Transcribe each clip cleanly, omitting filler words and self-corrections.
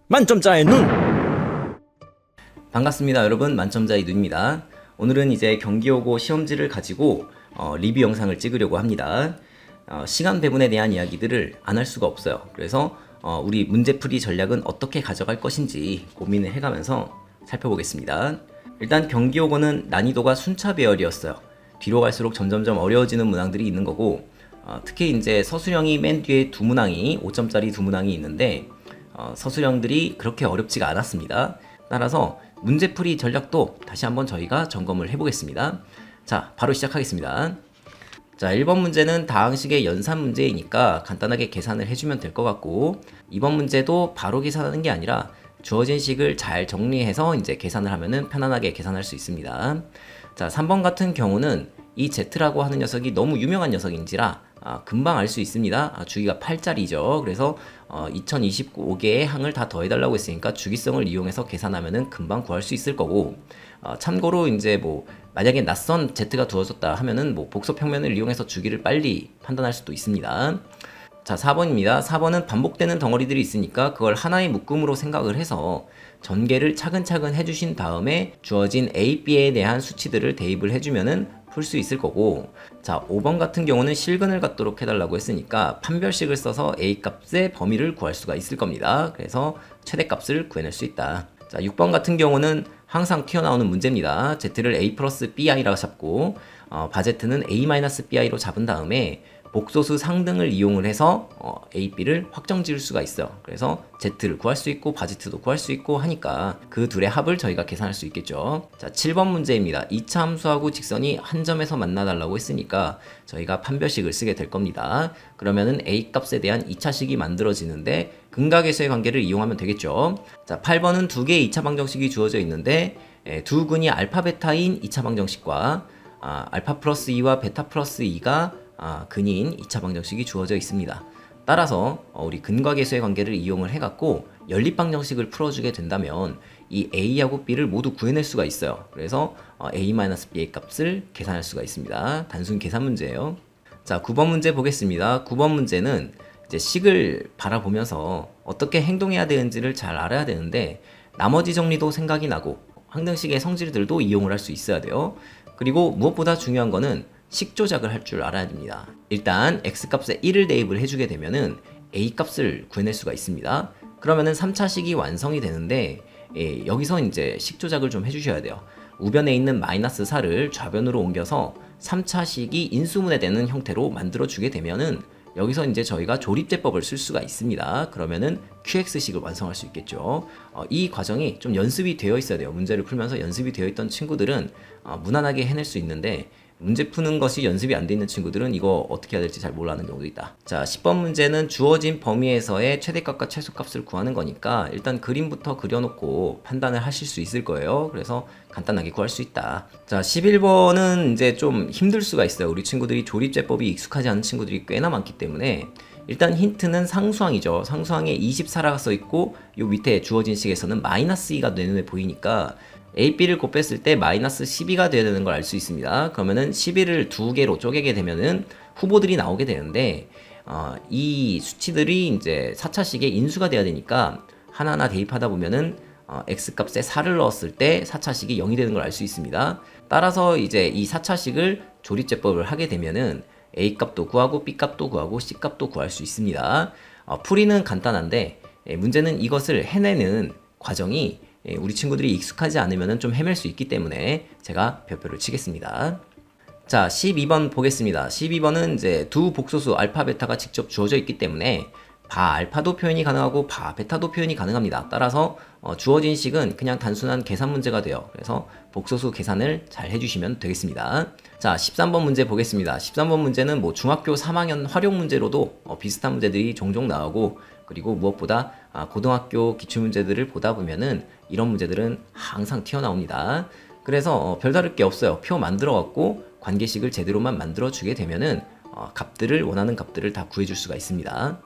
만점자의 눈! 반갑습니다 여러분, 만점자의 눈입니다. 오늘은 이제 경기여고 시험지를 가지고 리뷰 영상을 찍으려고 합니다. 시간 배분에 대한 이야기들을 안 할 수가 없어요. 그래서 우리 문제풀이 전략은 어떻게 가져갈 것인지 고민을 해가면서 살펴보겠습니다. 일단 경기여고는 난이도가 순차 배열이었어요. 뒤로 갈수록 점점점 어려워지는 문항들이 있는 거고, 특히 이제 서술형이 맨 뒤에 두 문항이 5점짜리 두 문항이 있는데 서술형들이 그렇게 어렵지가 않았습니다. 따라서 문제풀이 전략도 다시 한번 저희가 점검을 해보겠습니다. 자, 바로 시작하겠습니다. 자, 1번 문제는 다항식의 연산 문제이니까 간단하게 계산을 해주면 될 것 같고, 2번 문제도 바로 계산하는 게 아니라 주어진 식을 잘 정리해서 이제 계산을 하면은 편안하게 계산할 수 있습니다. 자, 3번 같은 경우는 이 Z라고 하는 녀석이 너무 유명한 녀석인지라 금방 알 수 있습니다. 주기가 8짜리죠. 그래서 2025개의 항을 다 더해달라고 했으니까 주기성을 이용해서 계산하면은 금방 구할 수 있을 거고, 참고로 이제 뭐 만약에 낯선 Z가 두어졌다 하면은 뭐 복소평면을 이용해서 주기를 빨리 판단할 수도 있습니다. 자, 4번입니다. 4번은 반복되는 덩어리들이 있으니까 그걸 하나의 묶음으로 생각을 해서 전개를 차근차근 해주신 다음에 주어진 A, B에 대한 수치들을 대입을 해주면은 풀 수 있을 거고, 자, 5번 같은 경우는 실근을 갖도록 해달라고 했으니까 판별식을 써서 A 값의 범위를 구할 수가 있을 겁니다. 그래서 최대값을 구해낼 수 있다. 자, 6번 같은 경우는 항상 튀어나오는 문제입니다. Z를 A 플러스 BI라고 잡고 바제트는 A-BI로 잡은 다음에 복소수 상등을 이용을 해서 A, B를 확정 지을 수가 있어요. 그래서 Z를 구할 수 있고 바제트도 구할 수 있고 하니까 그 둘의 합을 저희가 계산할 수 있겠죠. 자, 7번 문제입니다. 2차 함수하고 직선이 한 점에서 만나달라고 했으니까 저희가 판별식을 쓰게 될 겁니다. 그러면은 A 값에 대한 2차식이 만들어지는데 근각에서의 관계를 이용하면 되겠죠. 자, 8번은 두 개의 2차 방정식이 주어져 있는데 두 근이 알파 베타인 2차 방정식과 알파 플러스 2와 베타 플러스 2가 근인 2차 방정식이 주어져 있습니다. 따라서 우리 근과 계수의 관계를 이용을 해갖고 연립 방정식을 풀어주게 된다면 이 A하고 B를 모두 구해낼 수가 있어요. 그래서 A-B의 값을 계산할 수가 있습니다. 단순 계산 문제예요. 자, 9번 문제 보겠습니다. 9번 문제는 이제 식을 바라보면서 어떻게 행동해야 되는지를 잘 알아야 되는데 나머지 정리도 생각이 나고 항등식의 성질들도 이용을 할 수 있어야 돼요. 그리고 무엇보다 중요한 거는 식 조작을 할 줄 알아야 됩니다. 일단 x값에 1을 대입을 해주게 되면은 a값을 구해낼 수가 있습니다. 그러면은 3차식이 완성이 되는데 여기서 이제 식 조작을 좀 해주셔야 돼요. 우변에 있는 마이너스 4를 좌변으로 옮겨서 3차식이 인수분해 되는 형태로 만들어 주게 되면은 여기서 이제 저희가 조립제법을 쓸 수가 있습니다. 그러면은 QX식을 완성할 수 있겠죠. 이 과정이 좀 연습이 되어 있어야 돼요. 문제를 풀면서 연습이 되어 있던 친구들은 무난하게 해낼 수 있는데, 문제 푸는 것이 연습이 안 돼 있는 친구들은 이거 어떻게 해야 될지 잘 몰라하는 경우도 있다. 자, 10번 문제는 주어진 범위에서의 최대값과 최소값을 구하는 거니까 일단 그림부터 그려놓고 판단을 하실 수 있을 거예요. 그래서 간단하게 구할 수 있다. 자, 11번은 이제 좀 힘들 수가 있어요. 우리 친구들이 조립제법이 익숙하지 않은 친구들이 꽤나 많기 때문에 일단 힌트는 상수항이죠. 상수항에 24라고 써있고 요 밑에 주어진 식에서는 마이너스 2가 내 눈에 보이니까 A, B를 곱했을 때 마이너스 12가 되어야 되는 걸 알 수 있습니다. 그러면은 12를 두 개로 쪼개게 되면은 후보들이 나오게 되는데, 이 수치들이 이제 4차식의 인수가 돼야 되니까 하나하나 대입하다 보면은 X값에 4를 넣었을 때 4차식이 0이 되는 걸 알 수 있습니다. 따라서 이제 이 4차식을 조립제법을 하게 되면은 A값도 구하고 B값도 구하고 C값도 구할 수 있습니다. 풀이는 간단한데 문제는 이것을 해내는 과정이 우리 친구들이 익숙하지 않으면 좀 헤맬 수 있기 때문에 제가 별표를 치겠습니다. 자, 12번 보겠습니다. 12번은 이제 두 복소수 알파, 베타가 직접 주어져 있기 때문에 바 알파도 표현이 가능하고 바 베타도 표현이 가능합니다. 따라서 주어진 식은 그냥 단순한 계산 문제가 돼요. 그래서 복소수 계산을 잘 해주시면 되겠습니다. 자, 13번 문제 보겠습니다. 13번 문제는 뭐 중학교 3학년 활용 문제로도 비슷한 문제들이 종종 나오고, 그리고 무엇보다 고등학교 기출문제들을 보다 보면은 이런 문제들은 항상 튀어나옵니다. 그래서 별다를 게 없어요. 표 만들어 갖고 관계식을 제대로만 만들어 주게 되면은 값들을, 원하는 값들을 다 구해줄 수가 있습니다.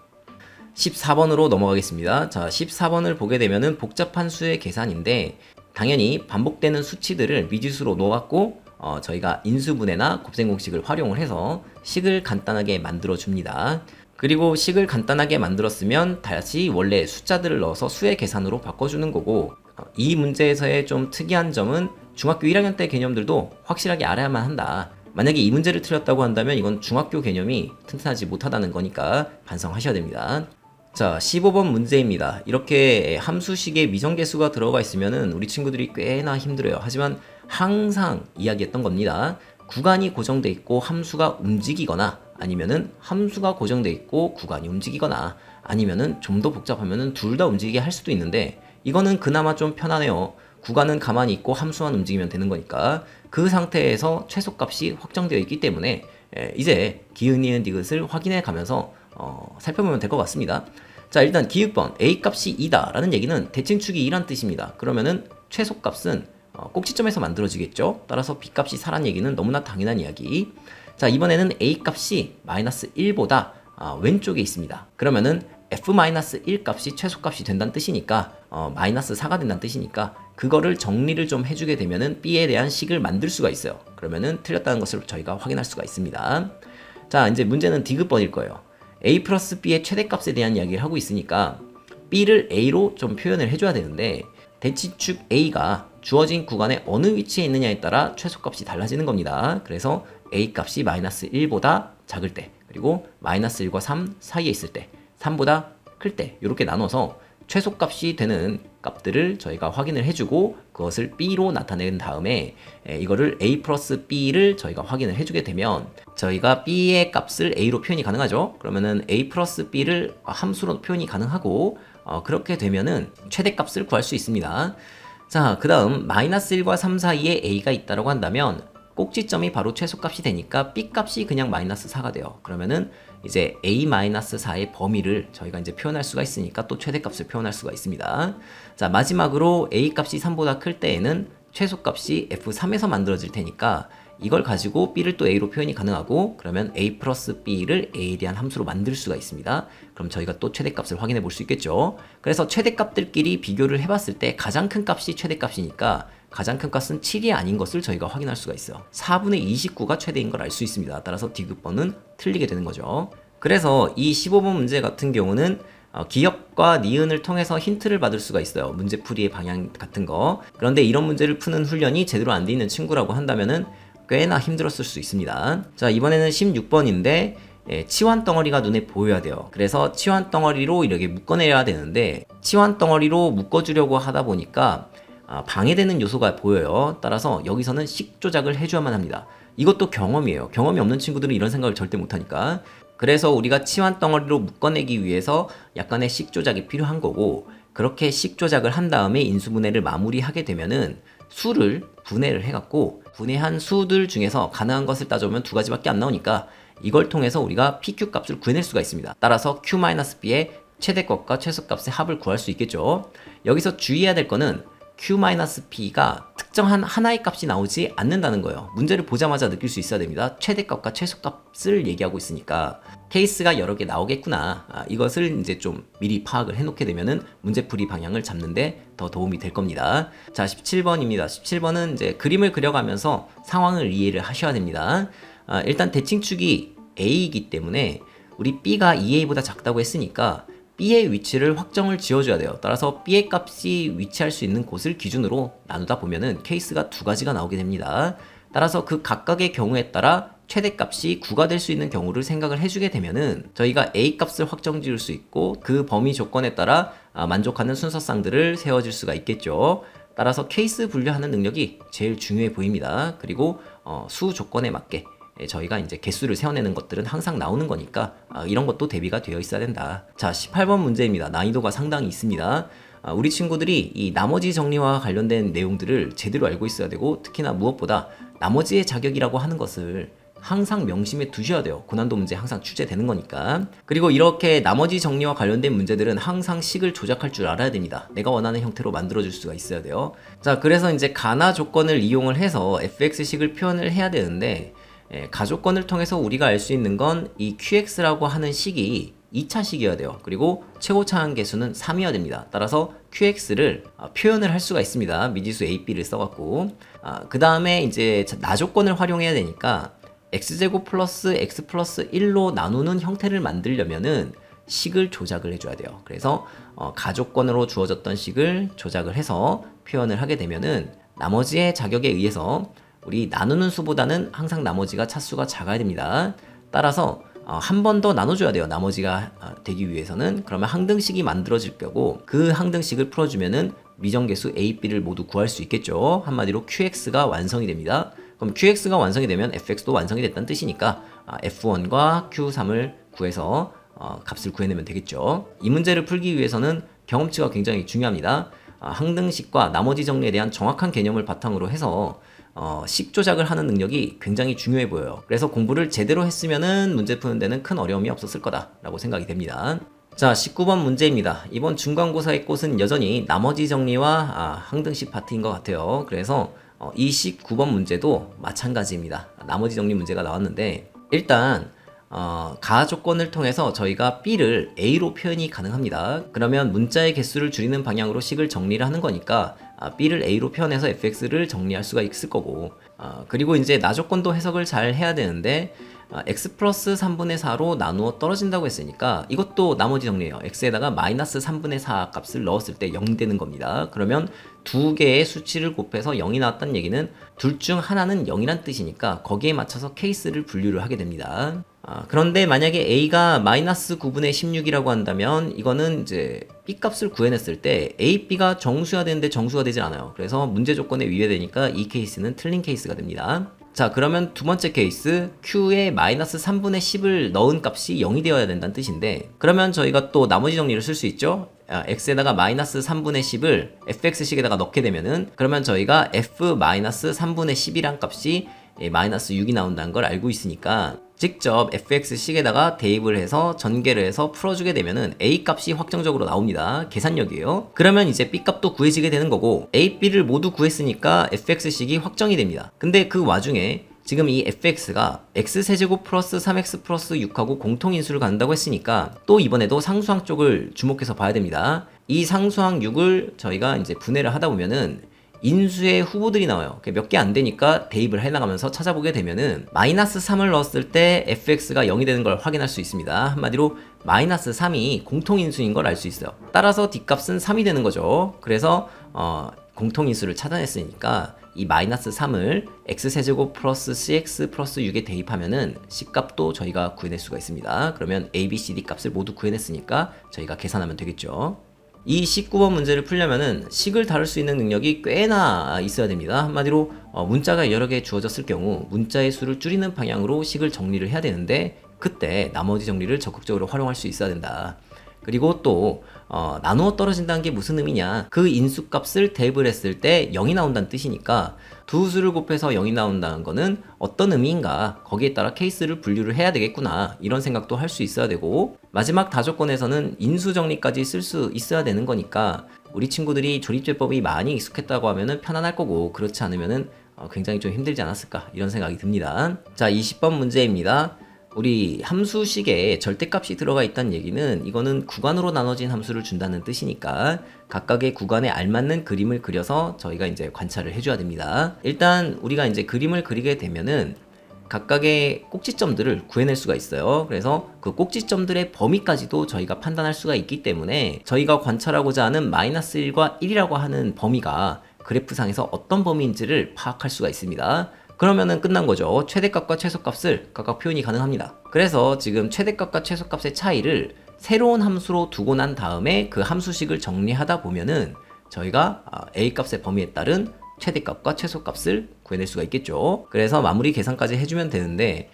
14번으로 넘어가겠습니다. 자, 14번을 보게 되면은 복잡한 수의 계산인데 당연히 반복되는 수치들을 미지수로 놓았고 저희가 인수분해나 곱셈공식을 활용을 해서 식을 간단하게 만들어 줍니다. 그리고 식을 간단하게 만들었으면 다시 원래 숫자들을 넣어서 수의 계산으로 바꿔주는 거고, 이 문제에서의 좀 특이한 점은 중학교 1학년 때 개념들도 확실하게 알아야만 한다. 만약에 이 문제를 틀렸다고 한다면 이건 중학교 개념이 튼튼하지 못하다는 거니까 반성하셔야 됩니다. 자, 15번 문제입니다. 이렇게 함수식에 미정계수가 들어가 있으면은 우리 친구들이 꽤나 힘들어요. 하지만 항상 이야기했던 겁니다. 구간이 고정돼 있고 함수가 움직이거나, 아니면은 함수가 고정돼 있고 구간이 움직이거나, 아니면은 좀 더 복잡하면은 둘 다 움직이게 할 수도 있는데, 이거는 그나마 좀 편하네요. 구간은 가만히 있고 함수만 움직이면 되는 거니까. 그 상태에서 최소값이 확정되어 있기 때문에 이제 기은, 니은, 디귿을 확인해 가면서 살펴보면 될 것 같습니다. 자, 일단 기읍번 A값이 2다 라는 얘기는 대칭축이 2란 뜻입니다. 그러면은 최소값은 꼭지점에서 만들어지겠죠. 따라서 B값이 4란 얘기는 너무나 당연한 이야기. 자, 이번에는 A값이 마이너스 1보다 왼쪽에 있습니다. 그러면은 F-1 값이 최소값이 된다는 뜻이니까 마이너스 4가 된다는 뜻이니까 그거를 정리를 좀 해주게 되면은 B에 대한 식을 만들 수가 있어요. 그러면은 틀렸다는 것을 저희가 확인할 수가 있습니다. 자, 이제 문제는 디귿번일 거예요. A 플러스 B의 최대값에 대한 이야기를 하고 있으니까 B를 A로 좀 표현을 해줘야 되는데, 대칭축 A가 주어진 구간에 어느 위치에 있느냐에 따라 최소값이 달라지는 겁니다. 그래서 A 값이 마이너스 1보다 작을 때, 그리고 마이너스 1과 3 사이에 있을 때, 3보다 클 때, 이렇게 나눠서 최소값이 되는 값들을 저희가 확인을 해주고 그것을 B로 나타낸 다음에 이거를 A 플러스 B를 저희가 확인을 해주게 되면 저희가 B의 값을 A로 표현이 가능하죠. 그러면은 A 플러스 B를 함수로 표현이 가능하고 그렇게 되면은 최대값을 구할 수 있습니다. 자, 그 다음 마이너스 1과 3 사이에 A가 있다고 한다면 꼭지점이 바로 최소값이 되니까 B값이 그냥 마이너스 4가 돼요. 그러면은 이제 A-4의 범위를 저희가 이제 표현할 수가 있으니까 또 최대값을 표현할 수가 있습니다. 자, 마지막으로 A값이 3보다 클 때에는 최소값이 F3에서 만들어질 테니까 이걸 가지고 B를 또 A로 표현이 가능하고, 그러면 A 플러스 B를 A에 대한 함수로 만들 수가 있습니다. 그럼 저희가 또 최대값을 확인해 볼 수 있겠죠. 그래서 최대값들끼리 비교를 해봤을 때 가장 큰 값이 최대값이니까 가장 큰 값은 7이 아닌 것을 저희가 확인할 수가 있어요. 4분의 29가 최대인 걸 알 수 있습니다. 따라서 디귿번은 틀리게 되는 거죠. 그래서 이 15번 문제 같은 경우는 기역과 니은을 통해서 힌트를 받을 수가 있어요. 문제풀이의 방향 같은 거. 그런데 이런 문제를 푸는 훈련이 제대로 안 돼 있는 친구라고 한다면은 꽤나 힘들었을 수 있습니다. 자, 이번에는 16번인데 치환 덩어리가 눈에 보여야 돼요. 그래서 치환 덩어리로 이렇게 묶어내야 되는데, 치환 덩어리로 묶어주려고 하다 보니까 방해되는 요소가 보여요. 따라서 여기서는 식 조작을 해줘야만 합니다. 이것도 경험이에요. 경험이 없는 친구들은 이런 생각을 절대 못하니까. 그래서 우리가 치환 덩어리로 묶어내기 위해서 약간의 식 조작이 필요한 거고, 그렇게 식 조작을 한 다음에 인수분해를 마무리하게 되면은 수를 분해를 해갖고 분해한 수들 중에서 가능한 것을 따져보면 두 가지밖에 안 나오니까 이걸 통해서 우리가 PQ 값을 구해낼 수가 있습니다. 따라서 Q-B의 최대값과 최소값의 합을 구할 수 있겠죠. 여기서 주의해야 될 거는 Q-P가 특정한 하나의 값이 나오지 않는다는 거예요. 문제를 보자마자 느낄 수 있어야 됩니다. 최대값과 최소값을 얘기하고 있으니까 케이스가 여러 개 나오겠구나. 이것을 이제 좀 미리 파악을 해놓게 되면은 문제풀이 방향을 잡는데 더 도움이 될 겁니다. 자, 17번입니다. 17번은 이제 그림을 그려가면서 상황을 이해를 하셔야 됩니다. 일단 대칭축이 A이기 때문에 우리 B가 2A보다 작다고 했으니까 B의 위치를 확정을 지어줘야 돼요. 따라서 B의 값이 위치할 수 있는 곳을 기준으로 나누다 보면은 케이스가 두 가지가 나오게 됩니다. 따라서 그 각각의 경우에 따라 최대값이 9가 될 수 있는 경우를 생각을 해주게 되면은 저희가 A 값을 확정 지을 수 있고 그 범위 조건에 따라 만족하는 순서쌍들을 세워질 수가 있겠죠. 따라서 케이스 분류하는 능력이 제일 중요해 보입니다. 그리고 수 조건에 맞게 저희가 이제 개수를 세워내는 것들은 항상 나오는 거니까 이런 것도 대비가 되어 있어야 된다. 자, 18번 문제입니다. 난이도가 상당히 있습니다. 우리 친구들이 이 나머지 정리와 관련된 내용들을 제대로 알고 있어야 되고, 특히나 무엇보다 나머지의 자격이라고 하는 것을 항상 명심해 두셔야 돼요. 고난도 문제 항상 출제되는 거니까. 그리고 이렇게 나머지 정리와 관련된 문제들은 항상 식을 조작할 줄 알아야 됩니다. 내가 원하는 형태로 만들어줄 수가 있어야 돼요. 자, 그래서 이제 가나 조건을 이용을 해서 fx식을 표현을 해야 되는데, 가조건을 통해서 우리가 알 수 있는 건 이 qx라고 하는 식이 2차식이어야 돼요. 그리고 최고차항 계수는 3이어야 됩니다. 따라서 qx를 표현을 할 수가 있습니다. 미지수 a, b를 써갖고 그 다음에 이제 나조건을 활용해야 되니까 x제곱 플러스 x 플러스 1로 나누는 형태를 만들려면은 식을 조작을 해줘야 돼요. 그래서 가족권으로 주어졌던 식을 조작을 해서 표현을 하게 되면은 나머지의 자격에 의해서 우리 나누는 수보다는 항상 나머지가 차수가 작아야 됩니다. 따라서 한 번 더 나눠줘야 돼요. 나머지가 되기 위해서는. 그러면 항등식이 만들어질 거고 그 항등식을 풀어주면은 미정계수 A, B를 모두 구할 수 있겠죠. 한마디로 QX가 완성이 됩니다. 그럼 QX가 완성이 되면 FX도 완성이 됐다는 뜻이니까 F1과 Q3을 구해서 값을 구해내면 되겠죠. 이 문제를 풀기 위해서는 경험치가 굉장히 중요합니다. 항등식과 나머지 정리에 대한 정확한 개념을 바탕으로 해서 식 조작을 하는 능력이 굉장히 중요해 보여요. 그래서 공부를 제대로 했으면은 문제 푸는 데는 큰 어려움이 없었을 거다라고 생각이 됩니다. 자, 19번 문제입니다. 이번 중간고사의 꽃은 여전히 나머지 정리와 항등식 파트인 것 같아요. 그래서 이 19번 문제도 마찬가지입니다. 나머지 정리 문제가 나왔는데 일단 가 조건을 통해서 저희가 B를 A로 표현이 가능합니다. 그러면 문자의 개수를 줄이는 방향으로 식을 정리를 하는 거니까 B를 A로 표현해서 fx를 정리할 수가 있을 거고 그리고 이제 나 조건도 해석을 잘 해야 되는데 x 플러스 3분의 4로 나누어 떨어진다고 했으니까 이것도 나머지 정리예요. x에다가 마이너스 3분의 4 값을 넣었을 때 0이 되는 겁니다. 그러면 두 개의 수치를 곱해서 0이 나왔다는 얘기는 둘 중 하나는 0이란 뜻이니까 거기에 맞춰서 케이스를 분류를 하게 됩니다. 그런데 만약에 a가 마이너스 9분의 16이라고 한다면 이거는 이제 b 값을 구해냈을 때 a, b가 정수가 되는데 정수가 되지 않아요. 그래서 문제 조건에 위배되니까 이 케이스는 틀린 케이스가 됩니다. 자, 그러면 두 번째 케이스 q에 마이너스 3분의 10을 넣은 값이 0이 되어야 된다는 뜻인데 그러면 저희가 또 나머지 정리를 쓸 수 있죠. x에다가 마이너스 3분의 10을 fx식에다가 넣게 되면은 그러면 저희가 f 마이너스 3분의 10이란 값이 마이너스 6이 나온다는 걸 알고 있으니까 직접 fx식에다가 대입을 해서 전개를 해서 풀어주게 되면은 a 값이 확정적으로 나옵니다. 계산력이에요. 그러면 이제 b 값도 구해지게 되는 거고 a, b를 모두 구했으니까 fx식이 확정이 됩니다. 근데 그 와중에 지금 이 fx가 x세제곱 플러스 3x 플러스 6하고 공통인수를 갖는다고 했으니까 또 이번에도 상수항 쪽을 주목해서 봐야 됩니다. 이 상수항 6을 저희가 이제 분해를 하다 보면은 인수의 후보들이 나와요. 몇 개 안 되니까 대입을 해나가면서 찾아보게 되면은 마이너스 3을 넣었을 때 fx가 0이 되는 걸 확인할 수 있습니다. 한마디로 마이너스 3이 공통인수인 걸 알 수 있어요. 따라서 d값은 3이 되는 거죠. 그래서 공통인수를 찾아냈으니까 이 마이너스 3을 x세제곱 플러스 cx 플러스 6에 대입하면은 c값도 저희가 구해낼 수가 있습니다. 그러면 a, b, c, d 값을 모두 구해냈으니까 저희가 계산하면 되겠죠. 이 19번 문제를 풀려면은 식을 다룰 수 있는 능력이 꽤나 있어야 됩니다. 한마디로 문자가 여러 개 주어졌을 경우 문자의 수를 줄이는 방향으로 식을 정리를 해야 되는데 그때 나머지 정리를 적극적으로 활용할 수 있어야 된다. 그리고 또 나누어 떨어진다는 게 무슨 의미냐, 그 인수값을 대입을 했을 때 0이 나온다는 뜻이니까 두 수를 곱해서 0이 나온다는 거는 어떤 의미인가, 거기에 따라 케이스를 분류를 해야 되겠구나, 이런 생각도 할 수 있어야 되고, 마지막 다조건에서는 인수 정리까지 쓸 수 있어야 되는 거니까 우리 친구들이 조립제법이 많이 익숙했다고 하면은 편안할 거고, 그렇지 않으면은 굉장히 좀 힘들지 않았을까, 이런 생각이 듭니다. 자, 20번 문제입니다. 우리 함수식에 절대값이 들어가 있다는 얘기는 이거는 구간으로 나눠진 함수를 준다는 뜻이니까 각각의 구간에 알맞는 그림을 그려서 저희가 이제 관찰을 해줘야 됩니다. 일단 우리가 이제 그림을 그리게 되면은 각각의 꼭지점들을 구해낼 수가 있어요. 그래서 그 꼭지점들의 범위까지도 저희가 판단할 수가 있기 때문에 저희가 관찰하고자 하는 마이너스 1과 1이라고 하는 범위가 그래프상에서 어떤 범위인지를 파악할 수가 있습니다. 그러면은 끝난 거죠. 최대값과 최소값을 각각 표현이 가능합니다. 그래서 지금 최대값과 최소값의 차이를 새로운 함수로 두고 난 다음에 그 함수식을 정리하다 보면은 저희가 A값의 범위에 따른 최대값과 최소값을 구해낼 수가 있겠죠. 그래서 마무리 계산까지 해주면 되는데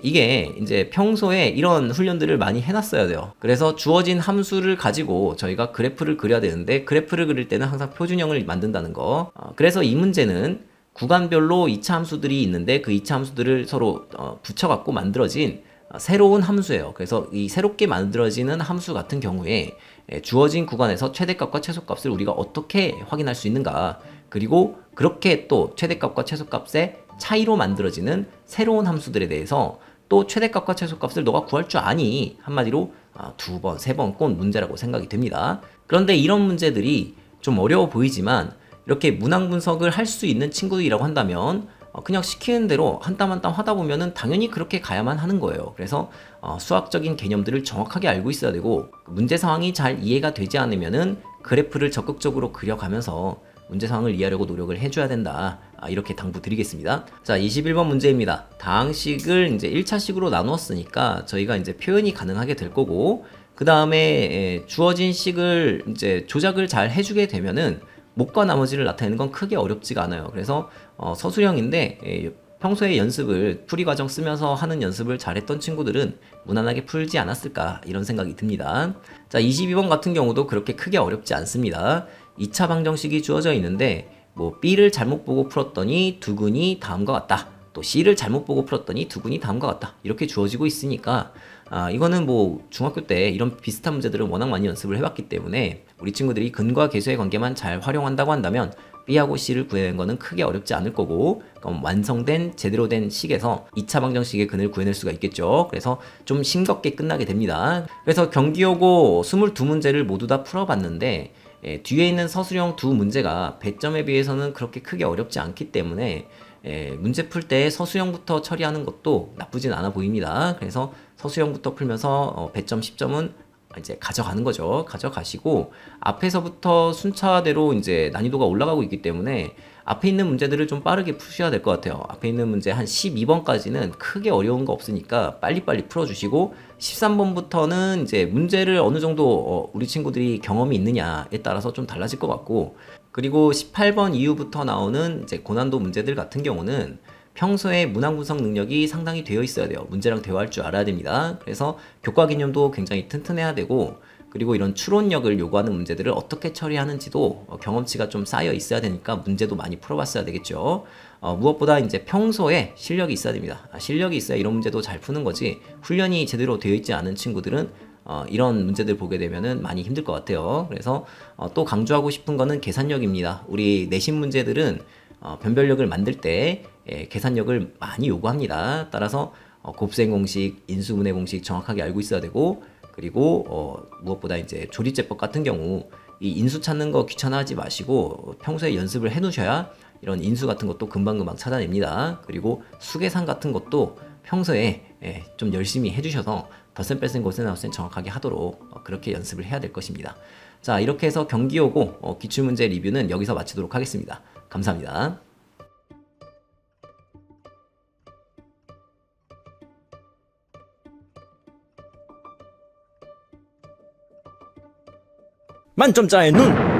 이게 이제 평소에 이런 훈련들을 많이 해놨어야 돼요. 그래서 주어진 함수를 가지고 저희가 그래프를 그려야 되는데 그래프를 그릴 때는 항상 표준형을 만든다는 거. 그래서 이 문제는 구간별로 2차 함수들이 있는데 그 2차 함수들을 서로 붙여갖고 만들어진 새로운 함수예요. 그래서 이 새롭게 만들어지는 함수 같은 경우에 주어진 구간에서 최대값과 최소값을 우리가 어떻게 확인할 수 있는가, 그리고 그렇게 또 최대값과 최소값의 차이로 만들어지는 새로운 함수들에 대해서 또 최대값과 최소값을 너가 구할 줄 아니, 한마디로 2번, 3번 꼰 문제라고 생각이 됩니다. 그런데 이런 문제들이 좀 어려워 보이지만 이렇게 문항 분석을 할 수 있는 친구들이라고 한다면 그냥 시키는 대로 한 땀 한 땀 하다 보면은 당연히 그렇게 가야만 하는 거예요. 그래서 수학적인 개념들을 정확하게 알고 있어야 되고, 문제 상황이 잘 이해가 되지 않으면은 그래프를 적극적으로 그려가면서 문제 상황을 이해하려고 노력을 해줘야 된다. 이렇게 당부드리겠습니다. 자, 21번 문제입니다. 다항식을 이제 1차식으로 나누었으니까 저희가 이제 표현이 가능하게 될 거고, 그 다음에 주어진 식을 이제 조작을 잘 해주게 되면은 목과 나머지를 나타내는 건 크게 어렵지가 않아요. 그래서 서술형인데 평소에 연습을 풀이 과정 쓰면서 하는 연습을 잘했던 친구들은 무난하게 풀지 않았을까 이런 생각이 듭니다. 자, 22번 같은 경우도 그렇게 크게 어렵지 않습니다. 2차 방정식이 주어져 있는데 뭐 B를 잘못 보고 풀었더니 두근이 다음과 같다. 또 C를 잘못 보고 풀었더니 두근이 다음과 같다. 이렇게 주어지고 있으니까 이거는 뭐 중학교 때 이런 비슷한 문제들을 워낙 많이 연습을 해봤기 때문에 우리 친구들이 근과 계수의 관계만 잘 활용한다고 한다면 B하고 C를 구해내는 거는 크게 어렵지 않을 거고, 그럼 완성된 제대로 된 식에서 2차 방정식의 근을 구해낼 수가 있겠죠. 그래서 좀 싱겁게 끝나게 됩니다. 그래서 경기여고 22문제를 모두 다 풀어봤는데 뒤에 있는 서술형 두 문제가 배점에 비해서는 그렇게 크게 어렵지 않기 때문에 문제 풀 때 서술형부터 처리하는 것도 나쁘진 않아 보입니다. 그래서 서술형부터 풀면서 배점 10점은 이제 가져가는 거죠. 가져가시고 앞에서부터 순차대로 이제 난이도가 올라가고 있기 때문에 앞에 있는 문제들을 좀 빠르게 푸셔야 될 것 같아요. 앞에 있는 문제 한 12번까지는 크게 어려운 거 없으니까 빨리빨리 풀어주시고 13번부터는 이제 문제를 어느 정도 우리 친구들이 경험이 있느냐에 따라서 좀 달라질 것 같고, 그리고 18번 이후부터 나오는 이제 고난도 문제들 같은 경우는 평소에 문항 분석 능력이 상당히 되어 있어야 돼요. 문제랑 대화할 줄 알아야 됩니다. 그래서 교과 개념도 굉장히 튼튼해야 되고, 그리고 이런 추론력을 요구하는 문제들을 어떻게 처리하는지도 경험치가 좀 쌓여 있어야 되니까 문제도 많이 풀어봤어야 되겠죠. 무엇보다 이제 평소에 실력이 있어야 됩니다. 실력이 있어야 이런 문제도 잘 푸는 거지, 훈련이 제대로 되어 있지 않은 친구들은 이런 문제들 보게 되면은 많이 힘들 것 같아요. 그래서 또 강조하고 싶은 거는 계산력입니다. 우리 내신 문제들은 변별력을 만들 때 계산력을 많이 요구합니다. 따라서 곱셈 공식, 인수분해 공식 정확하게 알고 있어야 되고, 그리고 무엇보다 이제 조리제법 같은 경우 이 인수 찾는 거 귀찮아하지 마시고 평소에 연습을 해 놓으셔야 이런 인수 같은 것도 금방금방 찾아냅니다. 그리고 수계산 같은 것도 평소에 좀 열심히 해주셔서 덧셈 뺄셈 곱셈 나눗셈 정확하게 하도록 그렇게 연습을 해야 될 것입니다. 자, 이렇게 해서 경기여고 기출문제 리뷰는 여기서 마치도록 하겠습니다. 감사합니다. 만점자의 눈!